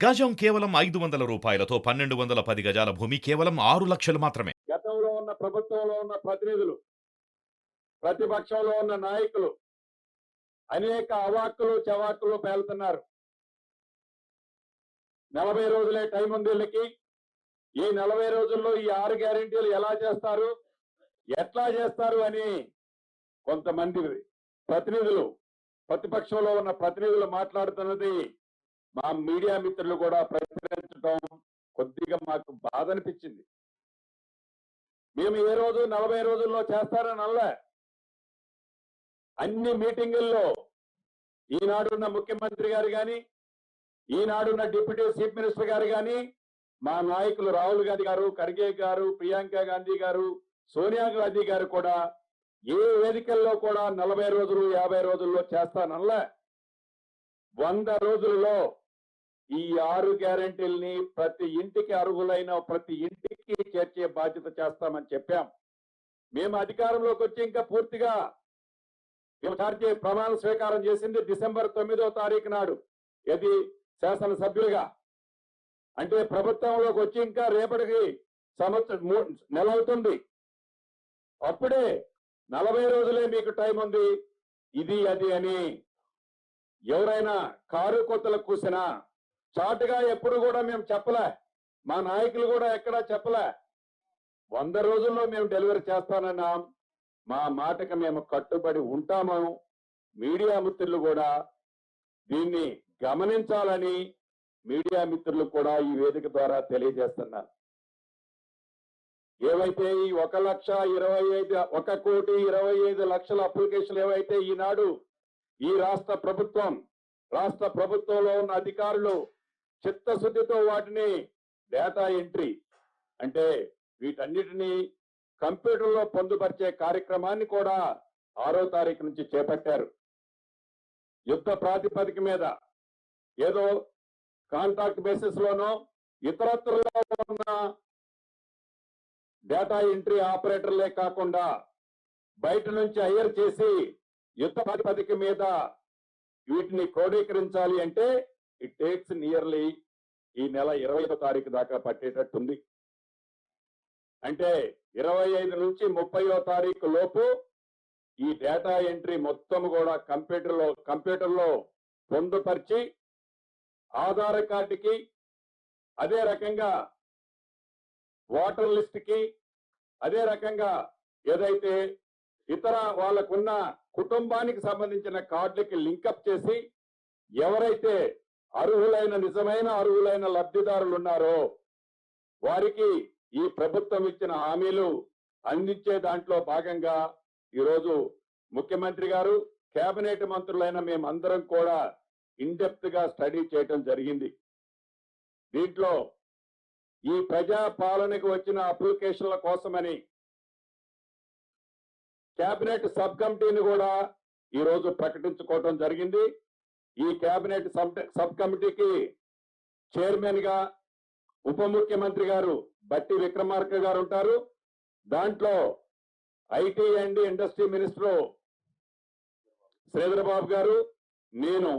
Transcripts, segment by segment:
గజం కేవలం 500 రూపాయలతో 1210 గజాల భూమి కేవలం 6 లక్షలు మాత్రమే. గతంలో ఉన్న ప్రభుత్వంలో ఉన్న ప్రతినిధులు, ప్రతిపక్షంలో ఉన్న నాయకులు అనేక అవాక్కులు చవాక్కులు పేలుతున్నారు. 40 రోజులే టైం ఉంది వీళ్ళకి. ఈ 40 రోజుల్లో ఈ 6 గ్యారెంటీలు ఎలా చేస్తారు, ఎట్లా చేస్తారు అని కొంతమంది ప్రతినిధులు, ప్రతిపక్షంలో ఉన్న ప్రతినిధులు మాట్లాడుతున్నది మా మీడియా మిత్రులు కూడా ప్రచురించడం కొద్దిగా మాకు బాధ అనిపించింది. మేము ఏ రోజు 40 రోజుల్లో చేస్తారని అనలే. అన్ని మీటింగుల్లో ఈనాడున్న ముఖ్యమంత్రి గారు కానీ, ఈనాడున్న డిప్యూటీ చీఫ్ మినిస్టర్ గారు కానీ, మా నాయకులు రాహుల్ గాంధీ గారు, ఖర్గే గారు, ప్రియాంక గాంధీ గారు, సోనియా గాంధీ గారు కూడా ఏ వేదికల్లో కూడా 40 రోజులు 50 రోజుల్లో చేస్తానల్లా. 100 రోజుల్లో ఈ 6 గ్యారెంటీల్ని ప్రతి ఇంటికి అర్హులైన ప్రతి ఇంటికి చేర్చే బాధ్యత చేస్తామని చెప్పాం. మేము అధికారంలోకి వచ్చి ఇంకా పూర్తిగా ప్రమాణ స్వీకారం చేసింది డిసెంబర్ 9వ తారీఖు నాడు. ఇది శాసనసభ్యులుగా అంటే ప్రభుత్వంలోకి వచ్చి ఇంకా రేపటికి నెల అవుతుంది. అప్పుడే 40 రోజులే మీకు టైం ఉంది, ఇది అది అని ఎవరైనా కారు కొత్తలు కూసినా చాటుగా ఎప్పుడు కూడా మేము చెప్పలే. మా నాయకులు కూడా ఎక్కడా చెప్పలే. 100 రోజుల్లో మేము డెలివరీ చేస్తానన్నాం. మా మాటకు మేము కట్టుబడి ఉంటాము. మీడియా మిత్రులు కూడా దీన్ని గమనించాలని మీడియా మిత్రులు కూడా ఈ వేదిక ద్వారా తెలియజేస్తున్నారు. ఏవైతే ఈ 1,25,1,25,00,000 అప్లికేషన్లు ఏవైతే ఈనాడు ఈ రాష్ట్ర ప్రభుత్వంలో ఉన్న అధికారులు చిత్తశుద్ధితో వాటిని డేటా ఎంట్రీ అంటే వీటన్నిటినీ కంప్యూటర్లో పొందుపరిచే కార్యక్రమాన్ని కూడా 6వ తారీఖు నుంచి చేపట్టారు. యుద్ధ ప్రాతిపదిక మీద ఏదో కాంట్రాక్ట్ బేసిస్ లోనో ఇతరత్రలో ఉన్న డేటా ఎంట్రీ ఆపరేటర్లే కాకుండా బయట నుంచి హైర్ చేసి యుద్ధ ప్రాతిపదిక మీద వీటిని క్రోడీకరించాలి అంటే ఇట్ టేక్స్ నియర్లీ ఈ నెల 25వ తారీఖు దాకా పట్టేటట్టుంది. అంటే 25 నుంచి 30వ తారీఖు లోపు ఈ డేటా ఎంట్రీ మొత్తం కూడా కంప్యూటర్లో పొందుపరిచి ఆధార్ కార్డుకి, అదే రకంగా ఓటర్ లిస్ట్ కి, అదే రకంగా ఏదైతే ఇతర వాళ్ళకున్న కుటుంబానికి సంబంధించిన కార్డులకి లింకప్ చేసి ఎవరైతే నిజమైన అర్హులైన లబ్ధిదారులు ఉన్నారో వారికి ఈ ప్రభుత్వం ఇచ్చిన హామీలు అందించే దాంట్లో భాగంగా ఈరోజు ముఖ్యమంత్రి గారు, కేబినెట్ మంత్రులైన మేమందరం కూడా ఇన్డెప్త్ గా స్టడీ చేయడం జరిగింది. దీంట్లో ఈ ప్రజా పాలనకు వచ్చిన అప్లికేషన్ల కోసమని కేబినెట్ సబ్ కమిటీని కూడా ఈరోజు ప్రకటించుకోవడం జరిగింది. ఈ కేబినెట్ సబ్ కమిటీకి చైర్మన్ గా ఉప ముఖ్యమంత్రి గారు బట్టి విక్రమార్క గారు ఉంటారు. దాంట్లో IT and industry minister Sridhar Babu గారు, నేను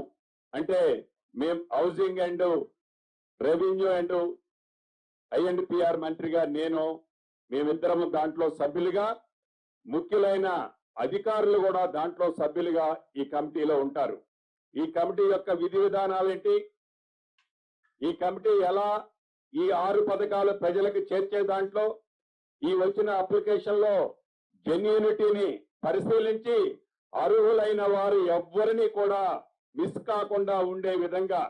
అంటే మేము housing and revenue and I&PR మంత్రిగా మేమిద్దరము దాంట్లో సభ్యులుగా, ముఖ్యులైన అధికారులు కూడా దాంట్లో సభ్యులుగా ఈ కమిటీలో ఉంటారు. ఈ కమిటీ యొక్క విధి విధానాలేంటి, ఈ కమిటీ ఎలా ఈ 6 పథకాలు ప్రజలకు చేర్చే దాంట్లో ఈ వచ్చిన అప్లికేషన్ లో జెన్యూనిటీని పరిశీలించి అర్హులైన వారు ఎవ్వరిని కూడా మిస్ కాకుండా ఉండే విధంగా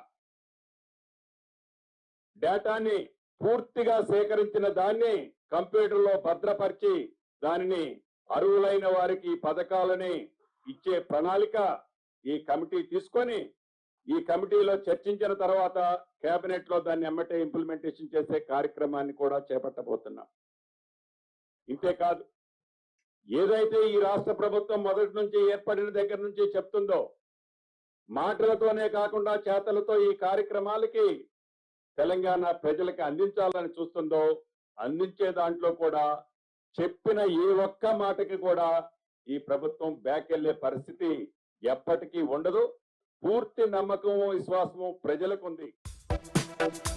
డేటాని పూర్తిగా సేకరించిన దాన్ని కంప్యూటర్లో భద్రపరిచి దానిని అర్హులైన వారికి పథకాలని ఇచ్చే ప్రణాళిక ఈ కమిటీ తీసుకొని ఈ కమిటీలో చర్చించిన తర్వాత కేబినెట్ లో దాన్ని ఎమ్మటే ఇంప్లిమెంటేషన్ చేసే కార్యక్రమాన్ని కూడా చేపట్టబోతున్నాం. ఇంతేకాదు, ఏదైతే ఈ రాష్ట్ర ప్రభుత్వం మొదటి నుంచి ఏర్పడిన దగ్గర నుంచి చెప్తుందో, మాటలతోనే కాకుండా చేతలతో ఈ కార్యక్రమాలకి తెలంగాణ ప్రజలకు అందించాలని చూస్తుందో, అందించే దాంట్లో కూడా చెప్పిన ఏ ఒక్క మాటకి కూడా ఈ ప్రభుత్వం బ్యాక్ వెళ్లే పరిస్థితి ఎప్పటికీ ఉండదు. పూర్తి నమ్మకము, విశ్వాసము ప్రజలకు ఉంది. ధన్యవాదాలు.